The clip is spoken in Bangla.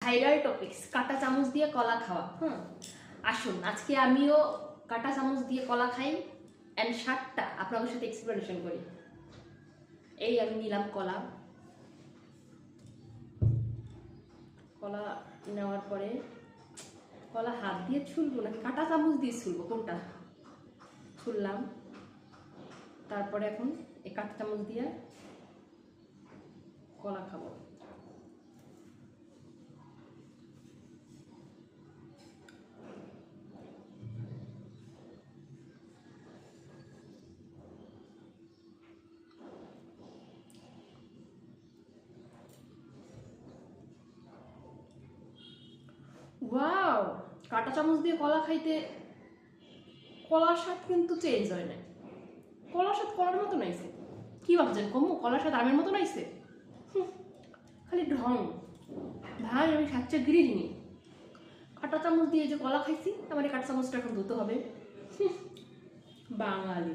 ভাইরাল টপিকস কাঁটা চামচ দিয়ে কলা খাওয়া। আসুন আজকে আমিও কাঁটা চামচ দিয়ে কলা খাই অ্যান্ড স্বাদটা আপনাদের সাথে এক্সপ্লেনেশন করি। এই আমি নিলাম কলা নেওয়ার পরে কলা হাত দিয়ে ছুলবো নাকি কাঁটা চামচ দিয়ে ছুলবো, কোনটা ছুললাম। তারপরে এখন এই কাঁটা চামচ দিয়ে কলা খাবো। ওয়াও, কাঁটা চামচ দিয়ে কলা খাইতে কলার স্বাদ কিন্তু চেঞ্জ হয় না। কলার স্বাদ কলার মতো নাইছে। কি ভাবছেন কমু কলার স্বাদ আমের মতো নাইছে? খালি ঢং ভাই, আমি সাচ্চা গৃহিণী। কাঁটা চামচ দিয়ে যে কলা খাইছি, আমার এই কাঁটা চামচটা এখন ধুতে হবে। বাঙালি।